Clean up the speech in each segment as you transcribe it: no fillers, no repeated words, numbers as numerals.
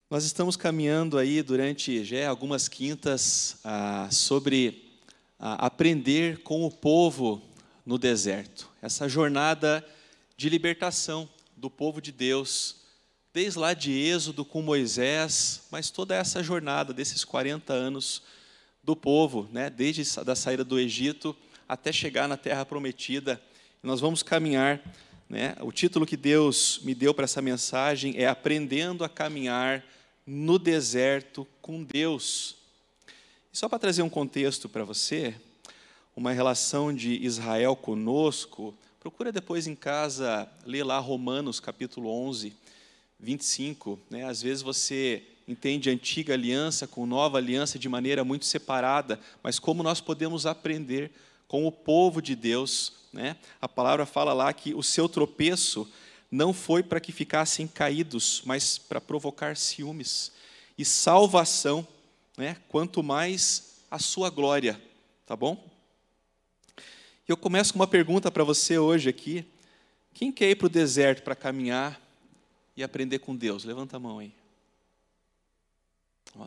Nós estamos caminhando aí durante já algumas quintas sobre aprender com o povo no deserto. Essa jornada de libertação do povo de Deus, desde lá de Êxodo com Moisés, mas toda essa jornada desses 40 anos do povo, né, desde a saída do Egito até chegar na Terra Prometida. Nós vamos caminhar, né, o título que Deus me deu para essa mensagem é Aprendendo a Caminhar no Deserto com Deus. E só para trazer um contexto para você, uma relação de Israel conosco, procura depois em casa ler lá Romanos capítulo 11, 25. Né? Às vezes você entende a antiga aliança com nova aliança de maneira muito separada, mas como nós podemos aprender com o povo de Deus, né? A palavra fala lá que o seu tropeço não foi para que ficassem caídos, mas para provocar ciúmes. E salvação, né? Quanto mais a sua glória, tá bom? Eu começo com uma pergunta para você hoje aqui. Quem quer ir para o deserto para caminhar e aprender com Deus? Levanta a mão aí.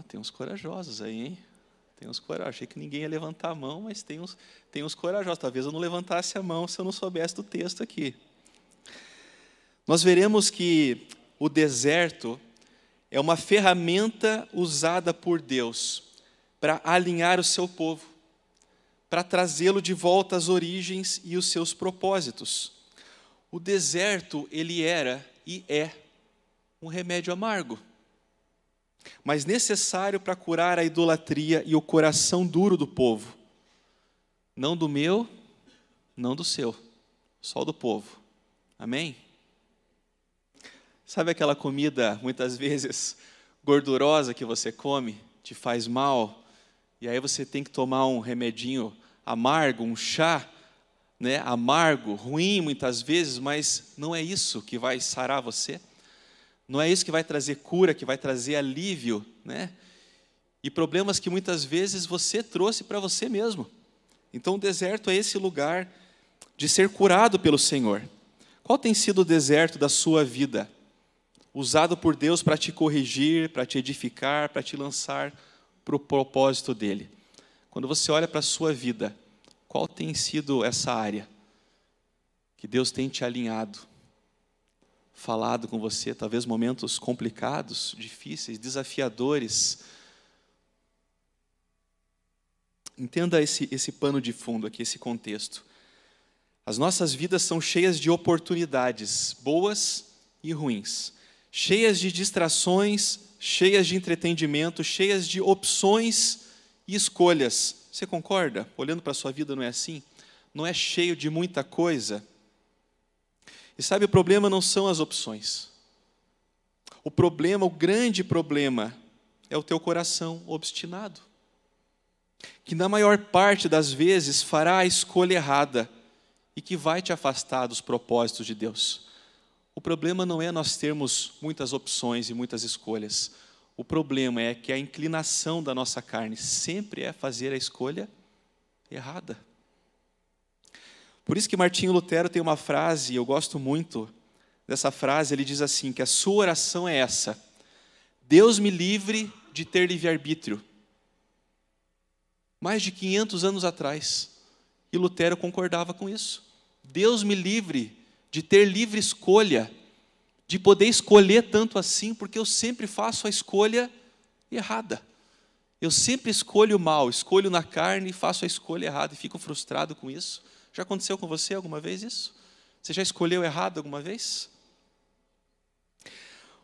Tem uns corajosos aí, hein? Tem uns corajosos. Achei que ninguém ia levantar a mão, mas tem uns corajosos. Talvez eu não levantasse a mão se eu não soubesse do texto aqui. Nós veremos que o deserto é uma ferramenta usada por Deus para alinhar o seu povo, para trazê-lo de volta às origens e os seus propósitos. O deserto, ele era e é um remédio amargo, mas necessário para curar a idolatria e o coração duro do povo. Não do meu, não do seu, só do povo. Amém? Sabe aquela comida, muitas vezes, gordurosa que você come, te faz mal, e aí você tem que tomar um remedinho amargo, um chá, né, amargo, ruim muitas vezes, mas não é isso que vai sarar você? Não é isso que vai trazer cura, que vai trazer alívio, né? E problemas que muitas vezes você trouxe para você mesmo. Então o deserto é esse lugar de ser curado pelo Senhor. Qual tem sido o deserto da sua vida? Usado por Deus para te corrigir, para te edificar, para te lançar para o propósito dEle. Quando você olha para a sua vida, qual tem sido essa área que Deus tem te alinhado, falado com você, talvez momentos complicados, difíceis, desafiadores? Entenda esse pano de fundo aqui, esse contexto. As nossas vidas são cheias de oportunidades, boas e ruins. Cheias de distrações, cheias de entretenimento, cheias de opções e escolhas. Você concorda? Olhando para a sua vida, não é assim? Não é cheio de muita coisa? E sabe, o problema não são as opções. O grande problema, é o teu coração obstinado, que na maior parte das vezes fará a escolha errada e que vai te afastar dos propósitos de Deus. O problema não é nós termos muitas opções e muitas escolhas. O problema é que a inclinação da nossa carne sempre é fazer a escolha errada. Por isso que Martinho Lutero tem uma frase, eu gosto muito dessa frase, ele diz assim, que a sua oração é essa: Deus me livre de ter livre-arbítrio. Mais de 500 anos atrás, e Lutero concordava com isso. Deus me livre de ter livre escolha, de poder escolher tanto assim, porque eu sempre faço a escolha errada. Eu sempre escolho mal, escolho na carne e faço a escolha errada e fico frustrado com isso. Já aconteceu com você alguma vez isso? Você já escolheu errado alguma vez?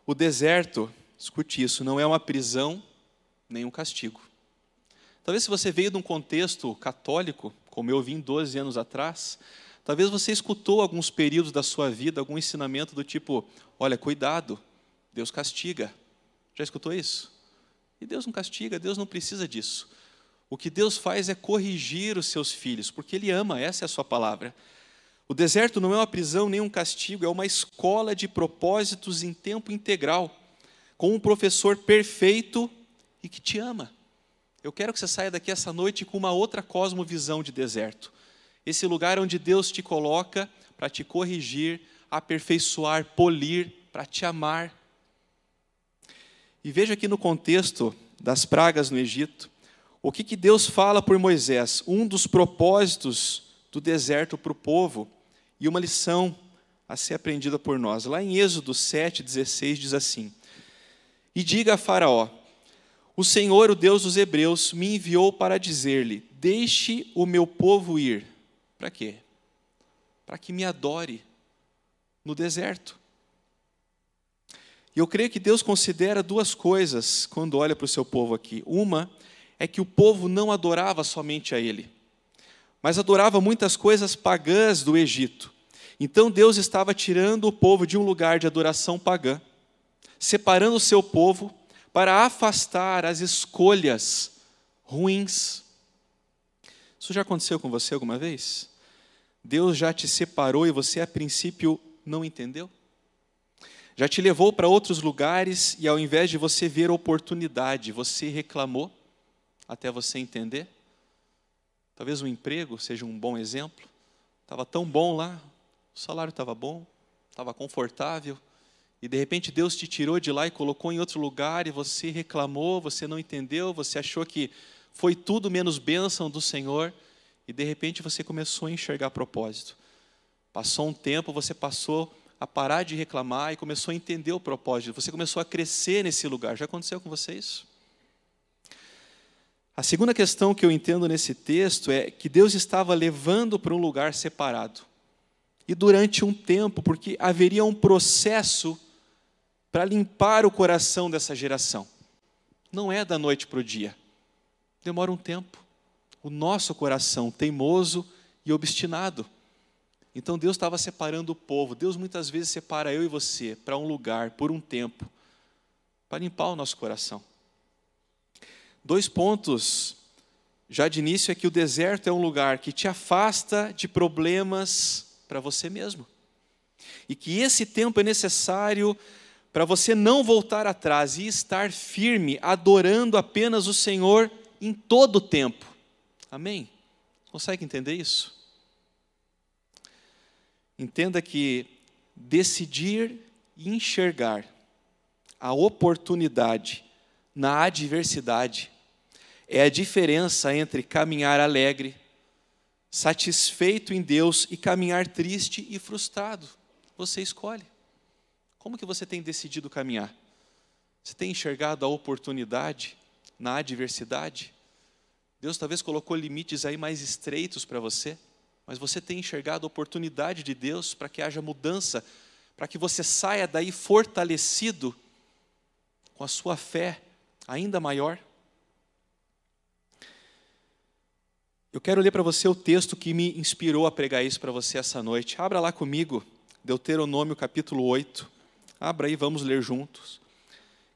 O deserto, escute isso, não é uma prisão, nem um castigo. Talvez se você veio de um contexto católico, como eu vim 12 anos atrás, talvez você escutou alguns períodos da sua vida, algum ensinamento do tipo, olha, cuidado, Deus castiga. Já escutou isso? E Deus não castiga, Deus não precisa disso. O que Deus faz é corrigir os seus filhos, porque Ele ama, essa é a sua palavra. O deserto não é uma prisão nem um castigo, é uma escola de propósitos em tempo integral, com um professor perfeito e que te ama. Eu quero que você saia daqui essa noite com uma outra cosmovisão de deserto. Esse lugar onde Deus te coloca para te corrigir, aperfeiçoar, polir, para te amar. E veja aqui no contexto das pragas no Egito, o que Deus fala por Moisés, um dos propósitos do deserto para o povo, e uma lição a ser aprendida por nós. Lá em Êxodo 7,16 diz assim: E diga a Faraó: o Senhor, o Deus dos hebreus, me enviou para dizer-lhe: deixe o meu povo ir. Para quê? Para que me adore no deserto. E eu creio que Deus considera duas coisas quando olha para o seu povo aqui. Uma é que o povo não adorava somente a Ele, mas adorava muitas coisas pagãs do Egito. Então Deus estava tirando o povo de um lugar de adoração pagã, separando o seu povo para afastar as escolhas ruins. Isso já aconteceu com você alguma vez? Deus já te separou e você a princípio não entendeu? Já te levou para outros lugares e ao invés de você ver oportunidade, você reclamou até você entender? Talvez o emprego seja um bom exemplo. Estava tão bom lá, o salário estava bom, estava confortável, e de repente Deus te tirou de lá e colocou em outro lugar, e você reclamou, você não entendeu, você achou que foi tudo menos bênção do Senhor, e de repente você começou a enxergar propósito. Passou um tempo, você passou a parar de reclamar e começou a entender o propósito, você começou a crescer nesse lugar. Já aconteceu com você isso? A segunda questão que eu entendo nesse texto é que Deus estava levando para um lugar separado. E durante um tempo, porque haveria um processo para limpar o coração dessa geração. Não é da noite para o dia. Demora um tempo. O nosso coração teimoso e obstinado. Então Deus estava separando o povo. Deus muitas vezes separa eu e você para um lugar, por um tempo, para limpar o nosso coração. 2 pontos, já de início, é que o deserto é um lugar que te afasta de problemas para você mesmo. E que esse tempo é necessário para você não voltar atrás e estar firme, adorando apenas o Senhor em todo o tempo. Amém? Consegue entender isso? Entenda que decidir e enxergar a oportunidade na adversidade é a diferença entre caminhar alegre, satisfeito em Deus, e caminhar triste e frustrado. Você escolhe. Como que você tem decidido caminhar? Você tem enxergado a oportunidade na adversidade? Deus talvez colocou limites aí mais estreitos para você, mas você tem enxergado a oportunidade de Deus para que haja mudança, para que você saia daí fortalecido com a sua fé ainda maior? Eu quero ler para você o texto que me inspirou a pregar isso para você essa noite. Abra lá comigo, Deuteronômio capítulo 8. Abra aí, vamos ler juntos.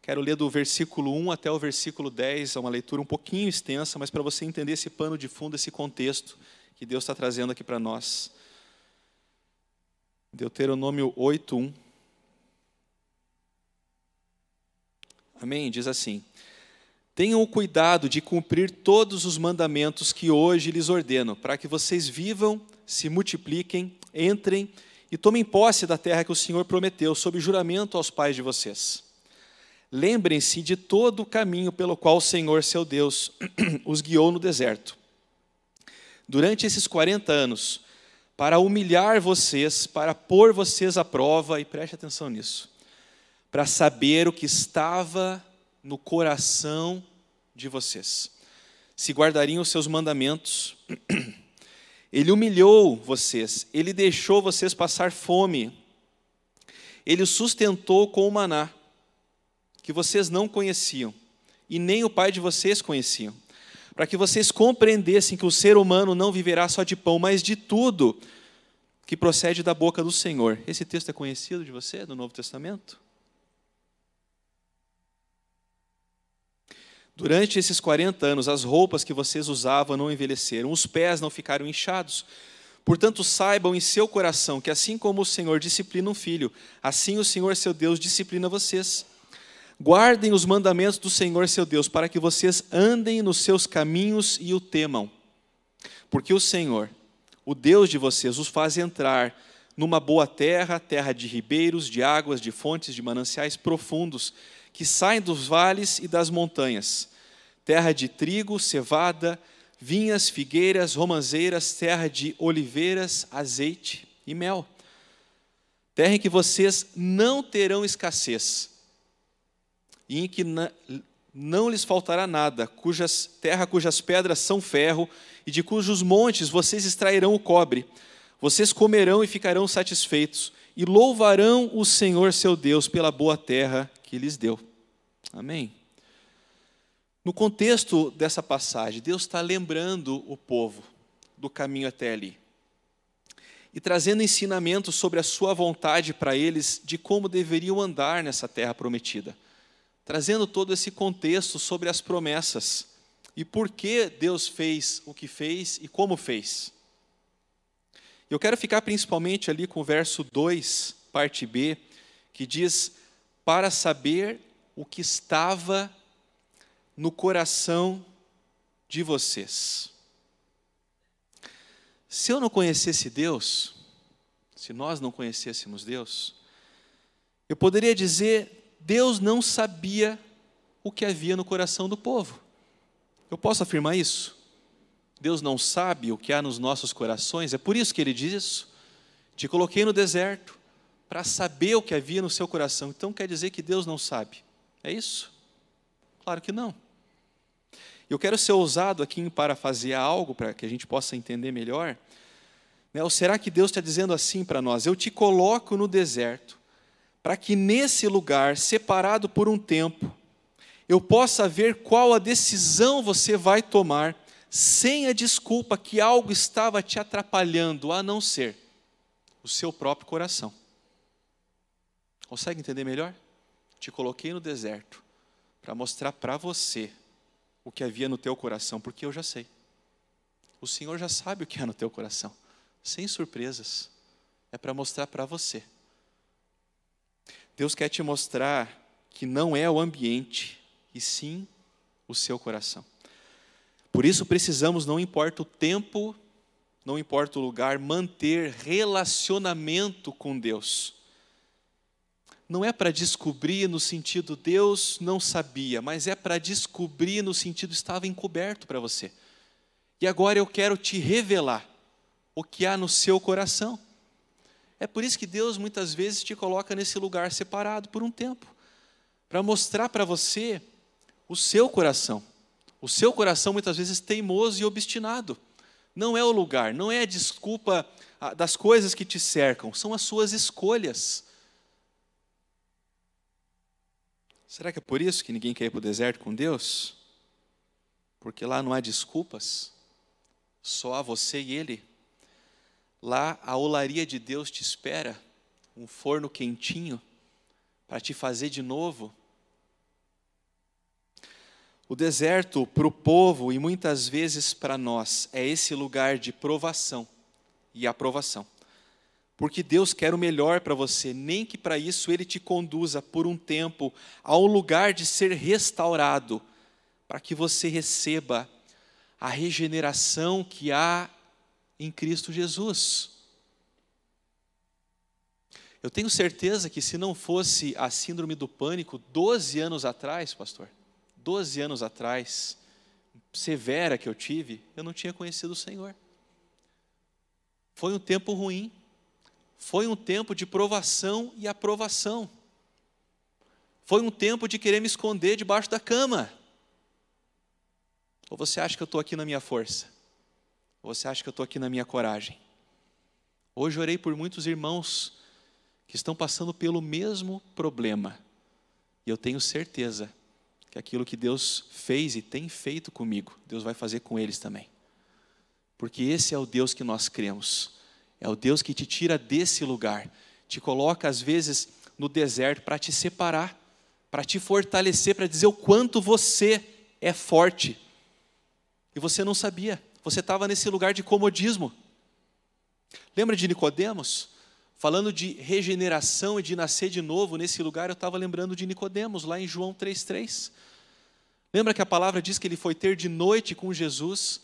Quero ler do versículo 1 até o versículo 10, é uma leitura um pouquinho extensa, mas para você entender esse pano de fundo, esse contexto que Deus está trazendo aqui para nós. Deuteronômio 8, 1. Amém? Diz assim: tenham o cuidado de cumprir todos os mandamentos que hoje lhes ordeno, para que vocês vivam, se multipliquem, entrem e tomem posse da terra que o Senhor prometeu, sob juramento aos pais de vocês. Lembrem-se de todo o caminho pelo qual o Senhor, seu Deus, os guiou no deserto. Durante esses 40 anos, para humilhar vocês, para pôr vocês à prova, e preste atenção nisso, para saber o que estava no coração de vocês, se guardariam os seus mandamentos. Ele humilhou vocês, Ele deixou vocês passar fome, Ele os sustentou com o maná, que vocês não conheciam, e nem o pai de vocês conheciam, para que vocês compreendessem que o ser humano não viverá só de pão, mas de tudo que procede da boca do Senhor. Esse texto é conhecido de você, do Novo Testamento? Durante esses 40 anos, as roupas que vocês usavam não envelheceram, os pés não ficaram inchados. Portanto, saibam em seu coração que assim como o Senhor disciplina um filho, assim o Senhor, seu Deus, disciplina vocês. Guardem os mandamentos do Senhor, seu Deus, para que vocês andem nos seus caminhos e o temam. Porque o Senhor, o Deus de vocês, os faz entrar numa boa terra, terra de ribeiros, de águas, de fontes, de mananciais profundos, que saem dos vales e das montanhas, terra de trigo, cevada, vinhas, figueiras, romãzeiras, terra de oliveiras, azeite e mel. Terra em que vocês não terão escassez, e em que não lhes faltará nada, terra cujas pedras são ferro, e de cujos montes vocês extrairão o cobre. Vocês comerão e ficarão satisfeitos, e louvarão o Senhor seu Deus pela boa terra que lhes deu. Amém? No contexto dessa passagem, Deus está lembrando o povo do caminho até ali e trazendo ensinamentos sobre a sua vontade para eles de como deveriam andar nessa terra prometida, trazendo todo esse contexto sobre as promessas e por que Deus fez o que fez e como fez. Eu quero ficar principalmente ali com o verso 2, parte B, que diz: para saber o que estava no coração de vocês. Se eu não conhecesse Deus, se nós não conhecêssemos Deus, eu poderia dizer: Deus não sabia o que havia no coração do povo. Eu posso afirmar isso? Deus não sabe o que há nos nossos corações? É por isso que Ele diz isso. Te coloquei no deserto para saber o que havia no seu coração. Então quer dizer que Deus não sabe? É isso? Claro que não. Eu quero ser ousado aqui em parafrasear algo para que a gente possa entender melhor. Ou será que Deus está dizendo assim para nós: eu te coloco no deserto para que nesse lugar, separado por um tempo, eu possa ver qual a decisão você vai tomar, sem a desculpa que algo estava te atrapalhando, a não ser o seu próprio coração. Consegue entender melhor? Te coloquei no deserto para mostrar para você o que havia no teu coração, porque eu já sei. O Senhor já sabe o que há no teu coração, sem surpresas. É para mostrar para você. Deus quer te mostrar que não é o ambiente, e sim o seu coração. Por isso precisamos, não importa o tempo, não importa o lugar, manter relacionamento com Deus. Não é para descobrir no sentido Deus não sabia, mas é para descobrir no sentido estava encoberto para você. E agora eu quero te revelar o que há no seu coração. É por isso que Deus muitas vezes te coloca nesse lugar separado por um tempo, para mostrar para você o seu coração. O seu coração muitas vezes teimoso e obstinado. Não é o lugar, não é a desculpa das coisas que te cercam, são as suas escolhas. Será que é por isso que ninguém quer ir para o deserto com Deus? Porque lá não há desculpas, só há você e Ele. Lá a olaria de Deus te espera, um forno quentinho, para te fazer de novo. O deserto para o povo e muitas vezes para nós é esse lugar de provação e aprovação. Porque Deus quer o melhor para você, nem que para isso Ele te conduza por um tempo a um lugar de ser restaurado, para que você receba a regeneração que há em Cristo Jesus. Eu tenho certeza que se não fosse a síndrome do pânico, 12 anos atrás, pastor, 12 anos atrás, severa que eu tive, eu não tinha conhecido o Senhor. Foi um tempo ruim, foi um tempo de provação e aprovação. Foi um tempo de querer me esconder debaixo da cama. Ou você acha que eu estou aqui na minha força? Ou você acha que eu estou aqui na minha coragem? Hoje eu orei por muitos irmãos que estão passando pelo mesmo problema. E eu tenho certeza que aquilo que Deus fez e tem feito comigo, Deus vai fazer com eles também. Porque esse é o Deus que nós cremos. É o Deus que te tira desse lugar. Te coloca às vezes no deserto para te separar, para te fortalecer, para dizer o quanto você é forte. E você não sabia. Você estava nesse lugar de comodismo. Lembra de Nicodemos? Falando de regeneração e de nascer de novo, nesse lugar eu estava lembrando de Nicodemos, lá em João 3,3. Lembra que a palavra diz que ele foi ter de noite com Jesus?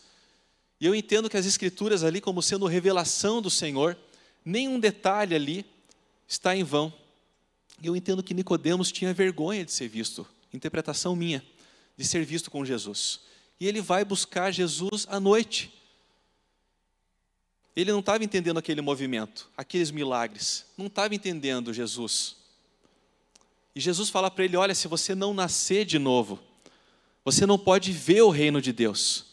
E eu entendo que as escrituras ali, como sendo revelação do Senhor, nenhum detalhe ali está em vão. E eu entendo que Nicodemos tinha vergonha de ser visto, interpretação minha, de ser visto com Jesus. E ele vai buscar Jesus à noite. Ele não estava entendendo aquele movimento, aqueles milagres. Não estava entendendo Jesus. E Jesus fala para ele, olha, se você não nascer de novo, você não pode ver o reino de Deus.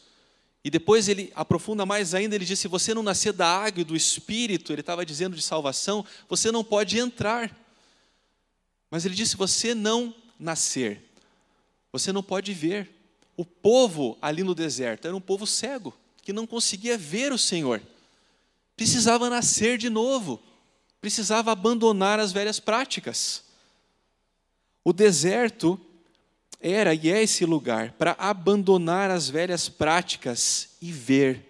E depois ele aprofunda mais ainda, ele diz, se você não nascer da água e do Espírito, ele estava dizendo de salvação, você não pode entrar. Mas ele disse, se você não nascer, você não pode ver. O povo ali no deserto era um povo cego, que não conseguia ver o Senhor. Precisava nascer de novo, precisava abandonar as velhas práticas. O deserto era e é esse lugar para abandonar as velhas práticas e ver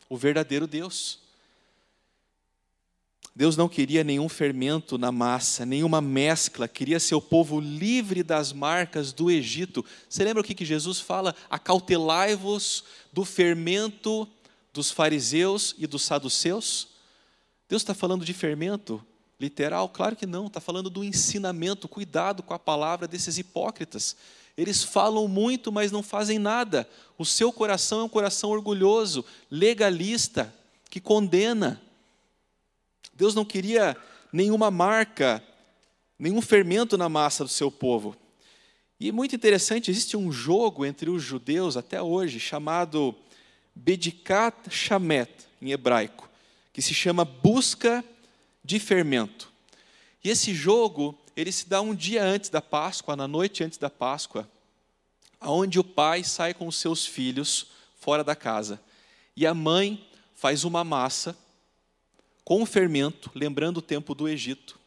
o verdadeiro Deus. Deus não queria nenhum fermento na massa, nenhuma mescla, queria seu povo livre das marcas do Egito. Você lembra o que Jesus fala? Acautelai-vos do fermento dos fariseus e dos saduceus? Deus está falando de fermento literal? Claro que não, está falando do ensinamento. Cuidado com a palavra desses hipócritas. Eles falam muito, mas não fazem nada. O seu coração é um coração orgulhoso, legalista, que condena. Deus não queria nenhuma marca, nenhum fermento na massa do seu povo. E muito interessante, existe um jogo entre os judeus até hoje, chamado Bedikat Shamet, em hebraico, que se chama busca de fermento. E esse jogo, ele se dá um dia antes da Páscoa, na noite antes da Páscoa, onde o pai sai com os seus filhos fora da casa. E a mãe faz uma massa com fermento, lembrando o tempo do Egito.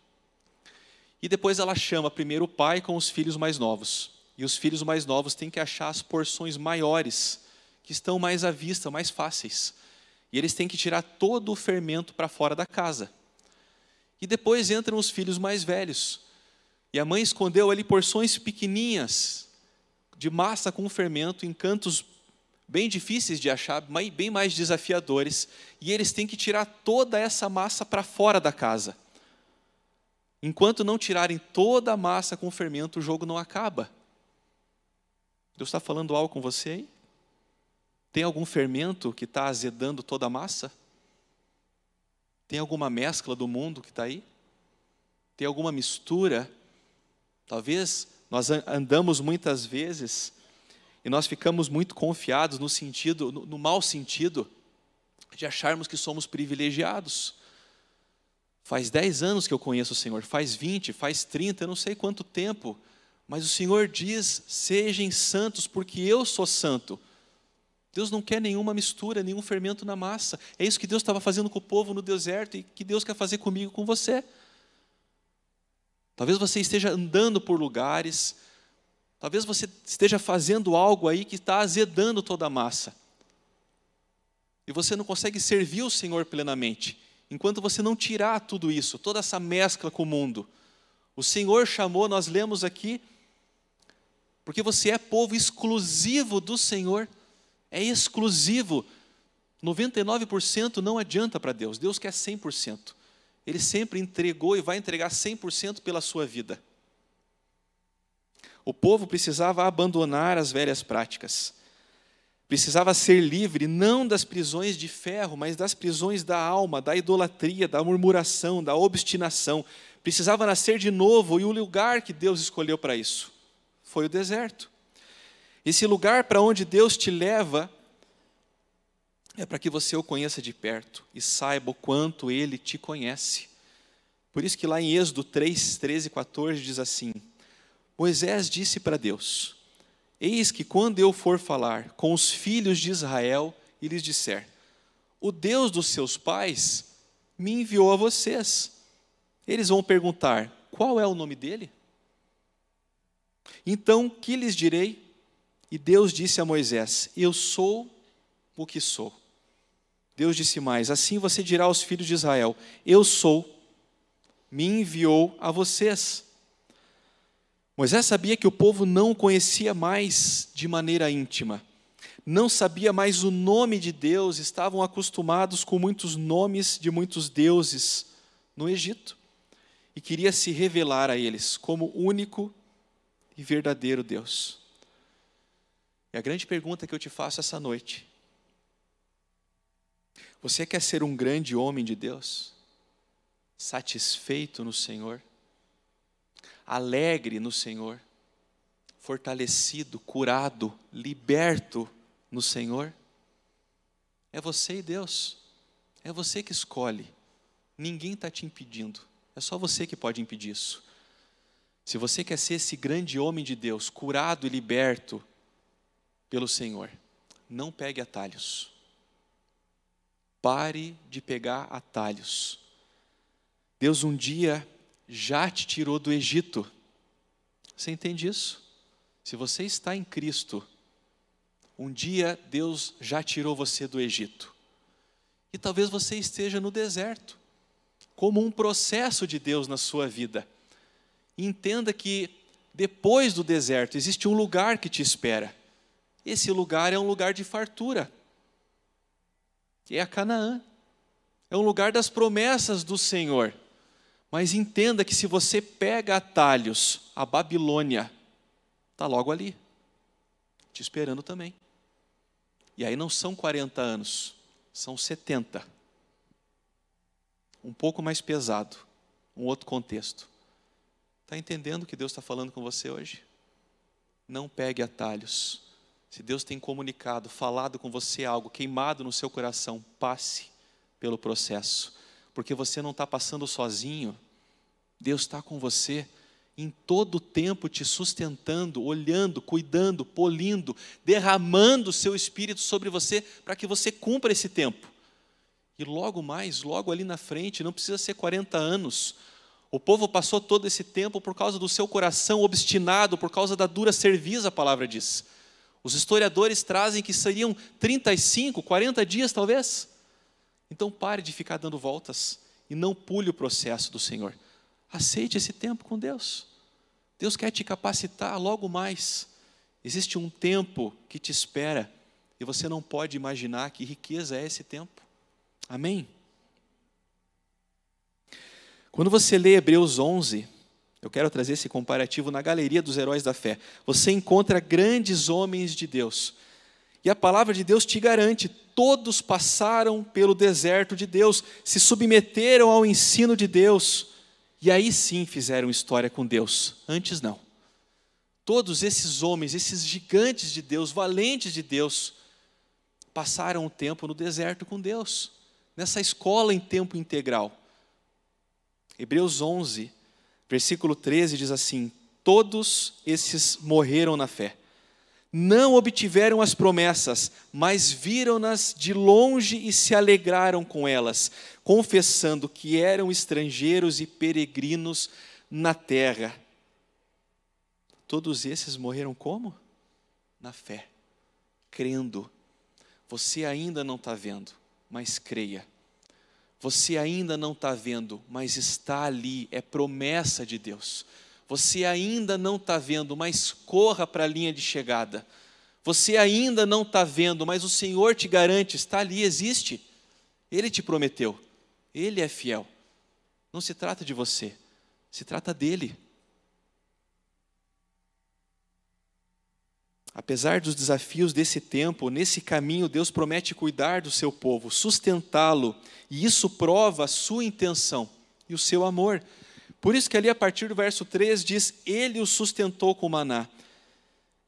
E depois ela chama primeiro o pai com os filhos mais novos. E os filhos mais novos têm que achar as porções maiores, que estão mais à vista, mais fáceis. E eles têm que tirar todo o fermento para fora da casa. E depois entram os filhos mais velhos. E a mãe escondeu ali porções pequeninhas de massa com fermento em cantos bem difíceis de achar, bem mais desafiadores. E eles têm que tirar toda essa massa para fora da casa. Enquanto não tirarem toda a massa com fermento, o jogo não acaba. Deus está falando algo com você aí? Tem algum fermento que está azedando toda a massa? Tem alguma mescla do mundo que está aí? Tem alguma mistura? Talvez nós andamos muitas vezes e nós ficamos muito confiados no mau sentido, de acharmos que somos privilegiados. Faz 10 anos que eu conheço o Senhor, faz 20, faz 30, eu não sei quanto tempo, mas o Senhor diz, sejam santos porque eu sou santo. Deus não quer nenhuma mistura, nenhum fermento na massa. É isso que Deus estava fazendo com o povo no deserto e que Deus quer fazer comigo, com você. Talvez você esteja andando por lugares, talvez você esteja fazendo algo aí que está azedando toda a massa. E você não consegue servir o Senhor plenamente, enquanto você não tirar tudo isso, toda essa mescla com o mundo. O Senhor chamou, nós lemos aqui, porque você é povo exclusivo do Senhor. É exclusivo. 99% não adianta para Deus. Deus quer 100%. Ele sempre entregou e vai entregar 100% pela sua vida. O povo precisava abandonar as velhas práticas. Precisava ser livre, não das prisões de ferro, mas das prisões da alma, da idolatria, da murmuração, da obstinação. Precisava nascer de novo, e o lugar que Deus escolheu para isso foi o deserto. Esse lugar para onde Deus te leva é para que você o conheça de perto e saiba o quanto Ele te conhece. Por isso que lá em Êxodo 3, 13 e 14 diz assim, Moisés disse para Deus, eis que quando eu for falar com os filhos de Israel e lhes disser, o Deus dos seus pais me enviou a vocês. Eles vão perguntar, qual é o nome dele? Então, que lhes direi? E Deus disse a Moisés, eu sou o que sou. Deus disse mais, assim você dirá aos filhos de Israel, eu sou, me enviou a vocês. Moisés sabia que o povo não o conhecia mais de maneira íntima, não sabia mais o nome de Deus, estavam acostumados com muitos nomes de muitos deuses no Egito. e queria se revelar a eles como único e verdadeiro Deus. E a grande pergunta que eu te faço essa noite: você quer ser um grande homem de Deus? Satisfeito no Senhor? Alegre no Senhor? Fortalecido, curado, liberto no Senhor? É você e Deus. É você que escolhe. Ninguém está te impedindo. É só você que pode impedir isso. Se você quer ser esse grande homem de Deus, curado e liberto pelo Senhor, não pegue atalhos. Pare de pegar atalhos. Deus um dia já te tirou do Egito. Você entende isso? Se você está em Cristo, um dia Deus já tirou você do Egito. E talvez você esteja no deserto, como um processo de Deus na sua vida. E entenda que depois do deserto existe um lugar que te espera. Esse lugar é um lugar de fartura. É a Canaã. É um lugar das promessas do Senhor. Mas entenda que se você pega atalhos, a Babilônia está logo ali, te esperando também. E aí não são 40 anos, são 70. Um pouco mais pesado, um outro contexto. Está entendendo o que Deus está falando com você hoje? Não pegue atalhos. Se Deus tem comunicado, falado com você algo, queimado no seu coração, passe pelo processo. Porque você não está passando sozinho. Deus está com você em todo o tempo, te sustentando, olhando, cuidando, polindo, derramando o seu Espírito sobre você para que você cumpra esse tempo. E logo mais, logo ali na frente, não precisa ser 40 anos. O povo passou todo esse tempo por causa do seu coração obstinado, por causa da dura cerviz, a palavra diz. Os historiadores trazem que seriam 35, 40 dias talvez. Então pare de ficar dando voltas e não pule o processo do Senhor. Aceite esse tempo com Deus. Deus quer te capacitar logo mais. Existe um tempo que te espera e você não pode imaginar que riqueza é esse tempo. Amém? Quando você lê Hebreus 11, eu quero trazer esse comparativo na galeria dos heróis da fé. Você encontra grandes homens de Deus. E a palavra de Deus te garante, todos passaram pelo deserto de Deus, se submeteram ao ensino de Deus, e aí sim fizeram história com Deus. Antes não. Todos esses homens, esses gigantes de Deus, valentes de Deus, passaram o tempo no deserto com Deus, nessa escola em tempo integral. Hebreus 11, versículo 13 diz assim: todos esses morreram na fé. Não obtiveram as promessas, mas viram-nas de longe e se alegraram com elas, confessando que eram estrangeiros e peregrinos na terra. Todos esses morreram como? Na fé, crendo. Você ainda não está vendo, mas creia. Você ainda não está vendo, mas está ali, é promessa de Deus. Você ainda não está vendo, mas corra para a linha de chegada. Você ainda não está vendo, mas o Senhor te garante, está ali, existe. Ele te prometeu, Ele é fiel. Não se trata de você, se trata dEle. Apesar dos desafios desse tempo, nesse caminho Deus promete cuidar do seu povo, sustentá-lo, e isso prova a sua intenção e o seu amor. Por isso que ali a partir do verso 3 diz, Ele o sustentou com maná.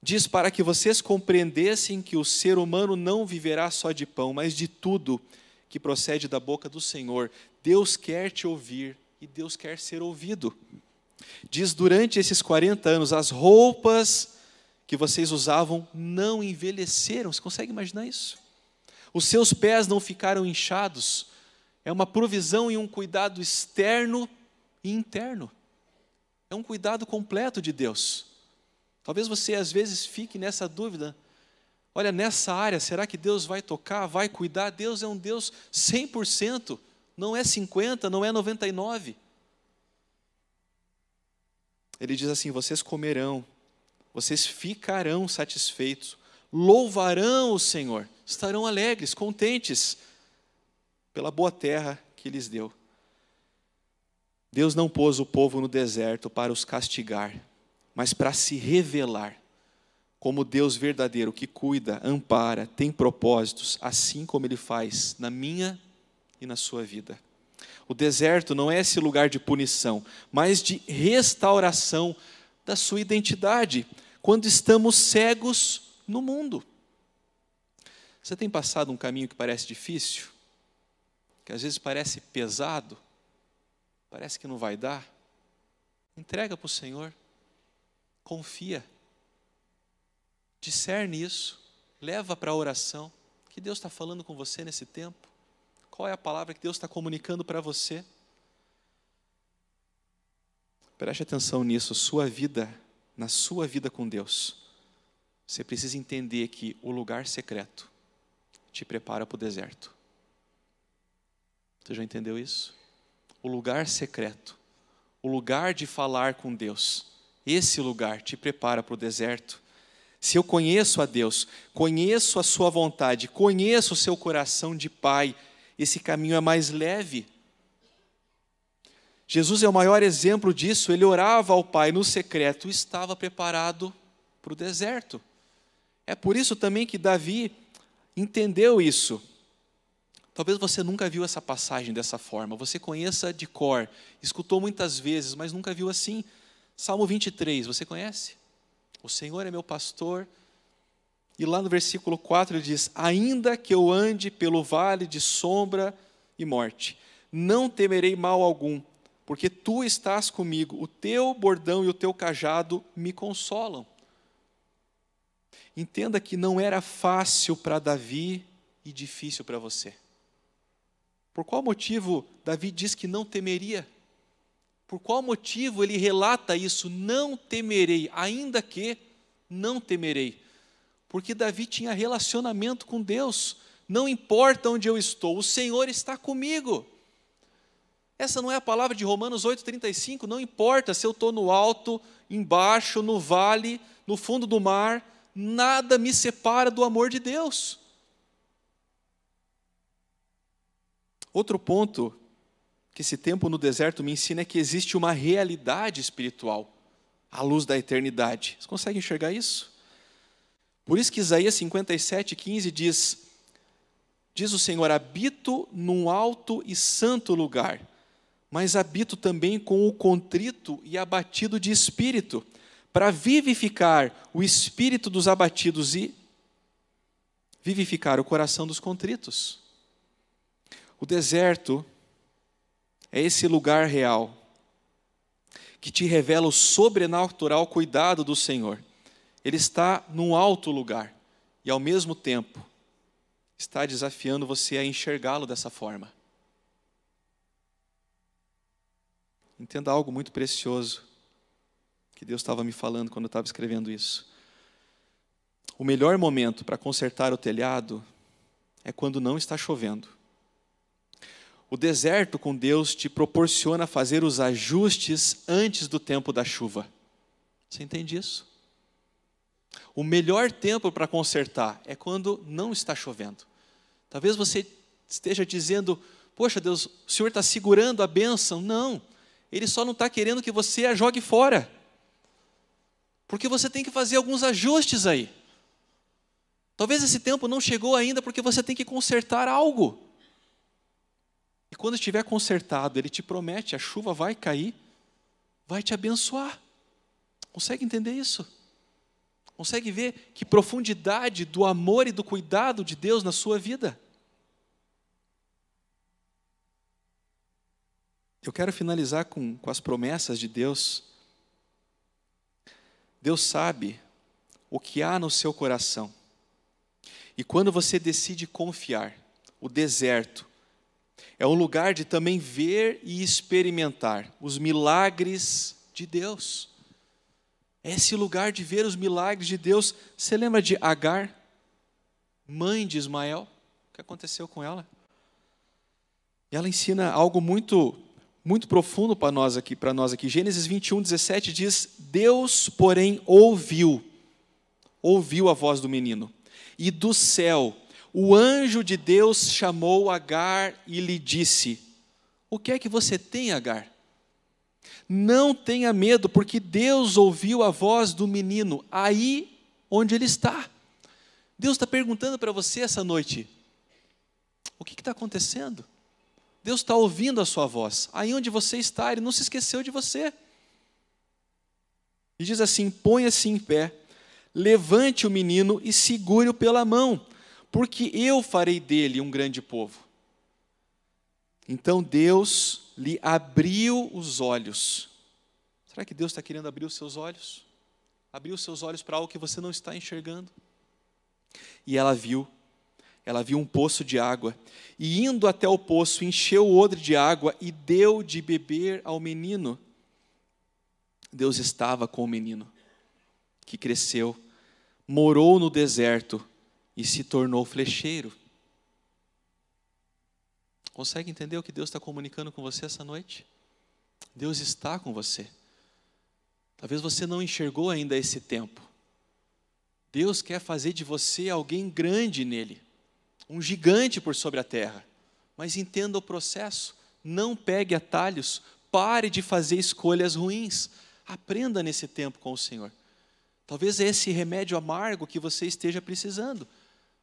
Diz para que vocês compreendessem que o ser humano não viverá só de pão, mas de tudo que procede da boca do Senhor. Deus quer te ouvir e Deus quer ser ouvido. Diz, durante esses 40 anos, as roupas que vocês usavam não envelheceram. Você consegue imaginar isso? Os seus pés não ficaram inchados. É uma provisão e um cuidado externo e interno. É um cuidado completo de Deus. Talvez você às vezes fique nessa dúvida. Olha, nessa área, será que Deus vai tocar, vai cuidar? Deus é um Deus 100%, não é 50%, não é 99%. Ele diz assim, vocês comerão, vocês ficarão satisfeitos, louvarão o Senhor, estarão alegres, contentes, pela boa terra que lhes deu. Deus não pôs o povo no deserto para os castigar, mas para se revelar como Deus verdadeiro que cuida, ampara, tem propósitos, assim como Ele faz na minha e na sua vida. O deserto não é esse lugar de punição, mas de restauração da sua identidade, quando estamos cegos no mundo. Você tem passado um caminho que parece difícil? Que às vezes parece pesado? Parece que não vai dar? Entrega para o Senhor. Confia. Discerne isso. Leva para a oração. O que Deus está falando com você nesse tempo? Qual é a palavra que Deus está comunicando para você? Preste atenção nisso. Na sua vida com Deus, você precisa entender que o lugar secreto te prepara para o deserto. Você já entendeu isso? O lugar secreto, o lugar de falar com Deus, esse lugar te prepara para o deserto. Se eu conheço a Deus, conheço a sua vontade, conheço o seu coração de Pai, esse caminho é mais leve. Jesus é o maior exemplo disso. Ele orava ao Pai no secreto e estava preparado para o deserto. É por isso também que Davi entendeu isso. Talvez você nunca viu essa passagem dessa forma. Você conheça de cor, escutou muitas vezes, mas nunca viu assim. Salmo 23, você conhece? O Senhor é meu pastor. E lá no versículo 4 ele diz: ainda que eu ande pelo vale de sombra e morte, não temerei mal algum, porque tu estás comigo, o teu bordão e o teu cajado me consolam. Entenda que não era fácil para Davi e difícil para você. Por qual motivo Davi diz que não temeria? Por qual motivo ele relata isso? Não temerei, ainda que não temerei. Porque Davi tinha relacionamento com Deus. Não importa onde eu estou, o Senhor está comigo. Essa não é a palavra de Romanos 8,35, não importa se eu estou no alto, embaixo, no vale, no fundo do mar, nada me separa do amor de Deus. Outro ponto que esse tempo no deserto me ensina é que existe uma realidade espiritual à luz da eternidade. Você consegue enxergar isso? Por isso que Isaías 57,15 diz o Senhor: habito num alto e santo lugar, mas habito também com o contrito e abatido de espírito, para vivificar o espírito dos abatidos e vivificar o coração dos contritos. O deserto é esse lugar real que te revela o sobrenatural cuidado do Senhor. Ele está num alto lugar e, ao mesmo tempo, está desafiando você a enxergá-lo dessa forma. Entenda algo muito precioso que Deus estava me falando quando eu estava escrevendo isso. O melhor momento para consertar o telhado é quando não está chovendo. O deserto com Deus te proporciona fazer os ajustes antes do tempo da chuva. Você entende isso? O melhor tempo para consertar é quando não está chovendo. Talvez você esteja dizendo: poxa Deus, o Senhor está segurando a bênção. Não, Ele só não está querendo que você a jogue fora. Porque você tem que fazer alguns ajustes aí. Talvez esse tempo não chegou ainda porque você tem que consertar algo. E quando estiver consertado, Ele te promete, a chuva vai cair, vai te abençoar. Consegue entender isso? Consegue ver que profundidade do amor e do cuidado de Deus na sua vida? Eu quero finalizar com as promessas de Deus. Deus sabe o que há no seu coração. E quando você decide confiar, o deserto é um lugar de também ver e experimentar os milagres de Deus. É esse lugar de ver os milagres de Deus. Você lembra de Agar, mãe de Ismael? O que aconteceu com ela? E ela ensina algo muito profundo para nós aqui. Gênesis 21:17 diz: Deus, porém, ouviu a voz do menino. E do céu, o anjo de Deus chamou Agar e lhe disse: o que é que você tem, Agar? Não tenha medo, porque Deus ouviu a voz do menino aí onde ele está. Deus está perguntando para você essa noite, o que está acontecendo? Deus está ouvindo a sua voz, aí onde você está, Ele não se esqueceu de você. E diz assim: ponha-se em pé, levante o menino e segure-o pela mão, porque eu farei dele um grande povo. Então Deus lhe abriu os olhos. Será que Deus está querendo abrir os seus olhos? Abrir os seus olhos para algo que você não está enxergando. E ela viu um poço de água, e indo até o poço, encheu o odre de água e deu de beber ao menino. Deus estava com o menino, que cresceu, morou no deserto e se tornou flecheiro. Consegue entender o que Deus está comunicando com você essa noite? Deus está com você. Talvez você não enxergou ainda esse tempo. Deus quer fazer de você alguém grande nele, um gigante por sobre a terra. Mas entenda o processo, não pegue atalhos, pare de fazer escolhas ruins. Aprenda nesse tempo com o Senhor. Talvez é esse remédio amargo que você esteja precisando,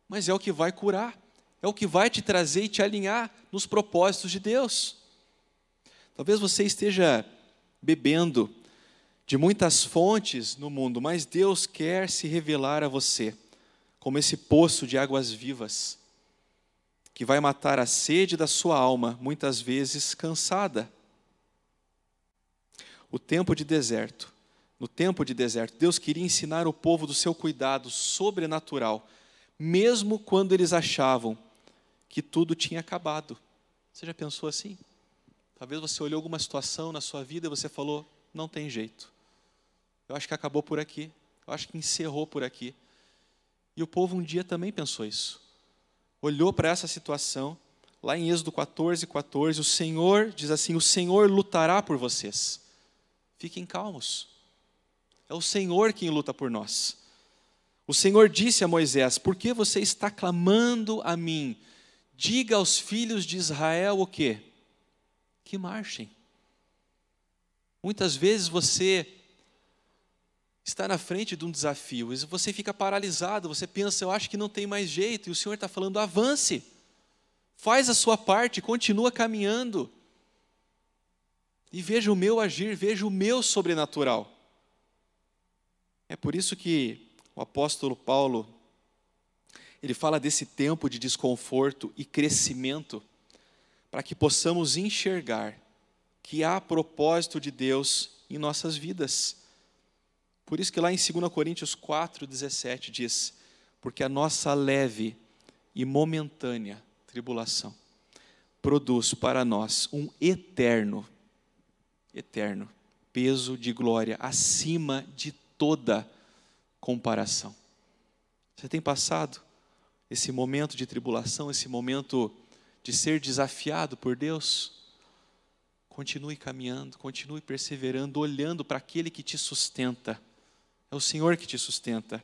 mas é o que vai curar, é o que vai te trazer e te alinhar nos propósitos de Deus. Talvez você esteja bebendo de muitas fontes no mundo, mas Deus quer se revelar a você como esse poço de águas vivas, que vai matar a sede da sua alma, muitas vezes cansada. No tempo de deserto, Deus queria ensinar o povo do seu cuidado sobrenatural, mesmo quando eles achavam que tudo tinha acabado. Você já pensou assim? Talvez você olhou alguma situação na sua vida e você falou, não tem jeito. Eu acho que acabou por aqui, eu acho que encerrou por aqui. E o povo um dia também pensou isso. Olhou para essa situação, lá em Êxodo 14:14, o Senhor diz assim, o Senhor lutará por vocês. Fiquem calmos. É o Senhor quem luta por nós. O Senhor disse a Moisés, por que você está clamando a mim? Diga aos filhos de Israel o quê? Que marchem. Muitas vezes você está na frente de um desafio, e você fica paralisado, você pensa, eu acho que não tem mais jeito, e o Senhor está falando, avance, faz a sua parte, continua caminhando, e veja o meu agir, veja o meu sobrenatural. É por isso que o apóstolo Paulo, ele fala desse tempo de desconforto e crescimento, para que possamos enxergar que há propósito de Deus em nossas vidas. Por isso que lá em 2 Coríntios 4:17 diz, porque a nossa leve e momentânea tribulação produz para nós um eterno peso de glória acima de toda comparação. Você tem passado esse momento de tribulação, esse momento de ser desafiado por Deus? Continue caminhando, continue perseverando, olhando para aquele que te sustenta. É o Senhor que te sustenta.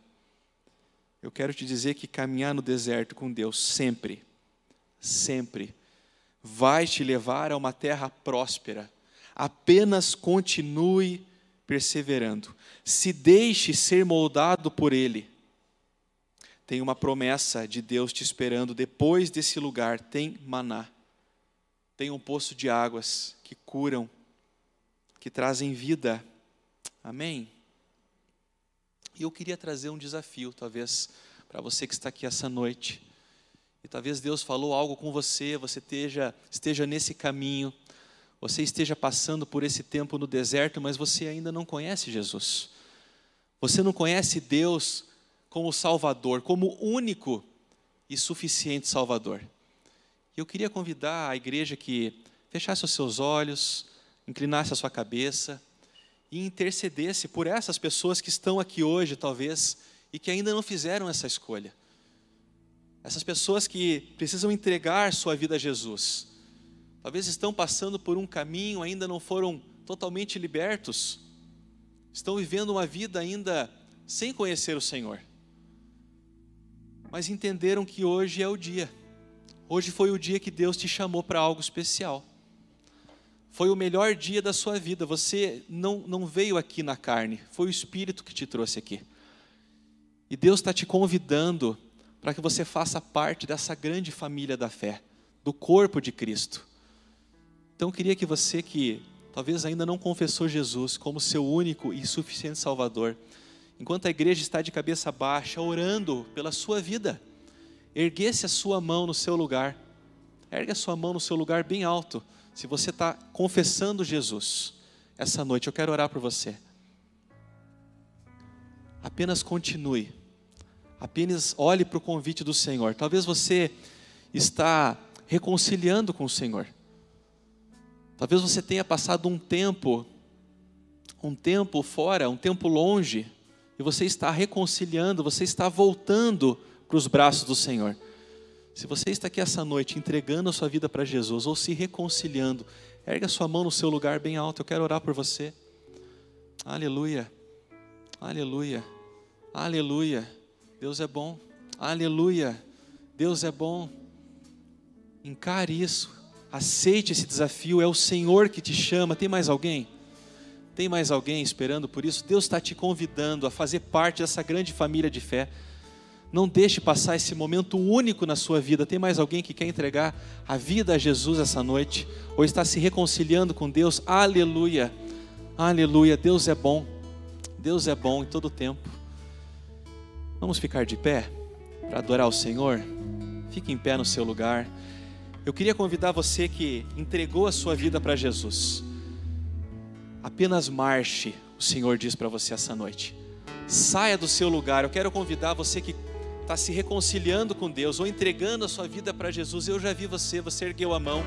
Eu quero te dizer que caminhar no deserto com Deus sempre vai te levar a uma terra próspera. Apenas continue perseverando. Se deixe ser moldado por Ele. Tem uma promessa de Deus te esperando. Depois desse lugar tem maná. Tem um poço de águas que curam, que trazem vida. Amém? E eu queria trazer um desafio, talvez, para você que está aqui essa noite. E talvez Deus falou algo com você, você esteja nesse caminho, você esteja passando por esse tempo no deserto, mas você ainda não conhece Jesus. Você não conhece Deus como Salvador, como único e suficiente Salvador. Eu queria convidar a igreja que fechasse os seus olhos, inclinasse a sua cabeça e intercedesse por essas pessoas que estão aqui hoje, talvez, e que ainda não fizeram essa escolha. Essas pessoas que precisam entregar sua vida a Jesus. Talvez estão passando por um caminho, ainda não foram totalmente libertos. Estão vivendo uma vida ainda sem conhecer o Senhor. Mas entenderam que hoje é o dia. Hoje foi o dia que Deus te chamou para algo especial. Foi o melhor dia da sua vida. Você não veio aqui na carne. Foi o Espírito que te trouxe aqui. E Deus está te convidando para que você faça parte dessa grande família da fé, do corpo de Cristo. Então eu queria que você que talvez ainda não confessou Jesus como seu único e suficiente Salvador, enquanto a igreja está de cabeça baixa, orando pela sua vida, erguesse a sua mão no seu lugar. Ergue a sua mão no seu lugar bem alto. Se você está confessando Jesus, essa noite eu quero orar por você. Apenas continue. Apenas olhe para o convite do Senhor. Talvez você está reconciliando com o Senhor. Talvez você tenha passado um tempo fora, um tempo longe, e você está reconciliando, você está voltando para os braços do Senhor. Se você está aqui essa noite entregando a sua vida para Jesus ou se reconciliando, ergue a sua mão no seu lugar bem alto, eu quero orar por você. Aleluia, aleluia, aleluia, Deus é bom, aleluia, Deus é bom. Encare isso, aceite esse desafio, é o Senhor que te chama. Tem mais alguém? Tem mais alguém esperando por isso? Deus está te convidando a fazer parte dessa grande família de fé. Não deixe passar esse momento único na sua vida. Tem mais alguém que quer entregar a vida a Jesus essa noite? Ou está se reconciliando com Deus? Aleluia, aleluia, Deus é bom em todo tempo. Vamos ficar de pé para adorar o Senhor? Fique em pé no seu lugar. Eu queria convidar você que entregou a sua vida para Jesus. Apenas marche, o Senhor diz para você essa noite. Saia do seu lugar. Eu quero convidar você que está se reconciliando com Deus ou entregando a sua vida para Jesus. Eu já vi você ergueu a mão,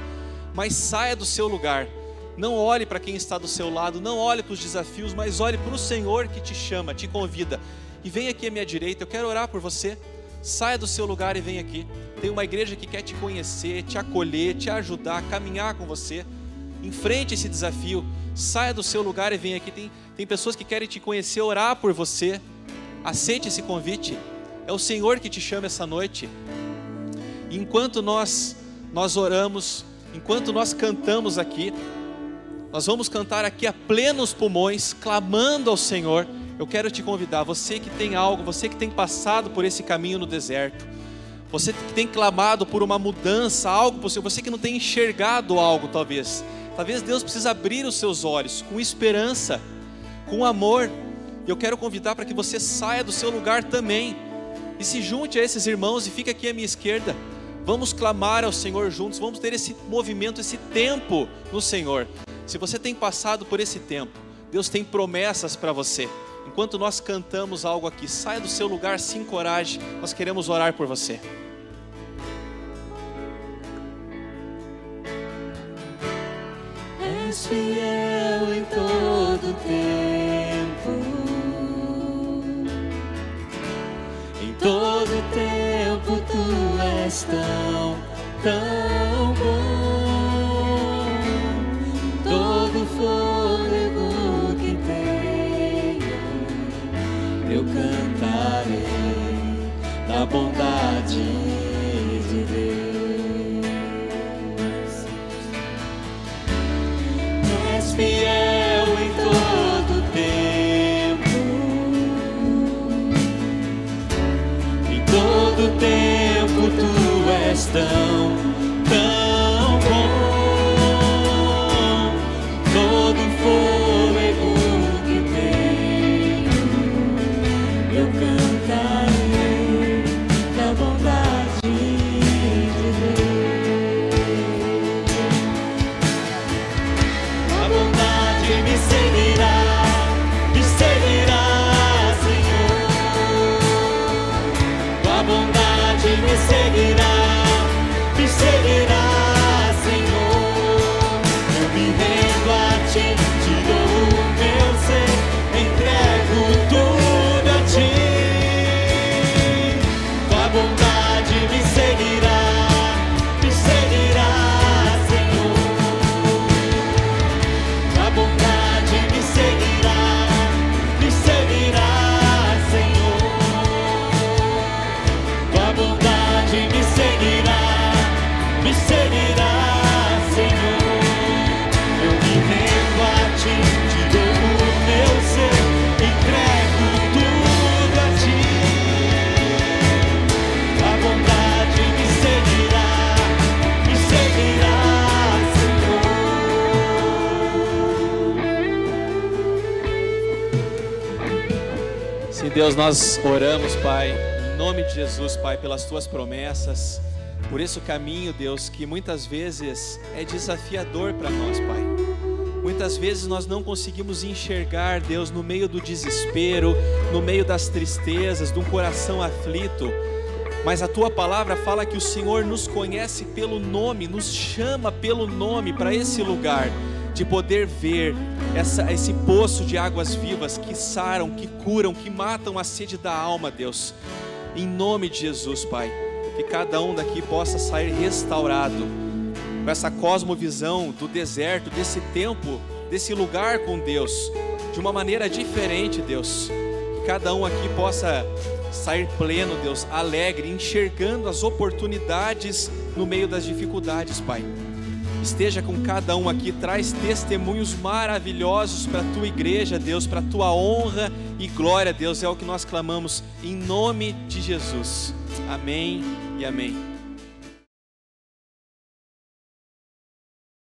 mas saia do seu lugar. Não olhe para quem está do seu lado, não olhe para os desafios, mas olhe para o Senhor que te chama, te convida. E vem aqui à minha direita, eu quero orar por você. Saia do seu lugar e vem aqui. Tem uma igreja que quer te conhecer, te acolher, te ajudar, caminhar com você. Enfrente esse desafio. Saia do seu lugar e vem aqui. Tem pessoas que querem te conhecer, orar por você. Aceite esse convite. É o Senhor que te chama essa noite. E enquanto nós oramos, enquanto nós cantamos aqui, nós vamos cantar aqui a plenos pulmões, clamando ao Senhor. Eu quero te convidar, você que tem algo, você que tem passado por esse caminho no deserto, você que tem clamado por uma mudança, algo possível, você que não tem enxergado algo talvez Deus precisa abrir os seus olhos com esperança, com amor. E eu quero convidar para que você saia do seu lugar também e se junte a esses irmãos e fique aqui à minha esquerda. Vamos clamar ao Senhor juntos, vamos ter esse movimento, esse tempo no Senhor. Se você tem passado por esse tempo, Deus tem promessas para você. Enquanto nós cantamos algo aqui, saia do seu lugar, se encoraje, nós queremos orar por você. És fiel em todo tempo, em todo tempo tu és tão bom. Todo fôlego que tenho, eu cantarei da bondade de Deus. És fiel em todo tempo, em todo tempo tu és tão bom. Todo fôlego que tenho, eu cantarei da bondade de Deus. A bondade me seguirá, Senhor. A bondade me seguirá, Deus, nós oramos, Pai, em nome de Jesus, Pai, pelas Tuas promessas, por esse caminho, Deus, que muitas vezes é desafiador para nós, Pai. Muitas vezes nós não conseguimos enxergar, Deus, no meio do desespero, no meio das tristezas, de um coração aflito, mas a Tua palavra fala que o Senhor nos conhece pelo nome, nos chama pelo nome para esse lugar, de poder ver esse poço de águas vivas que saram, que curam, que matam a sede da alma, Deus. Em nome de Jesus, Pai, que cada um daqui possa sair restaurado, com essa cosmovisão do deserto, desse tempo, desse lugar com Deus, de uma maneira diferente, Deus. Que cada um aqui possa sair pleno, Deus, alegre, enxergando as oportunidades no meio das dificuldades, Pai. Esteja com cada um aqui, traz testemunhos maravilhosos para a Tua igreja, Deus, para a Tua honra e glória, Deus, é o que nós clamamos em nome de Jesus. Amém e amém.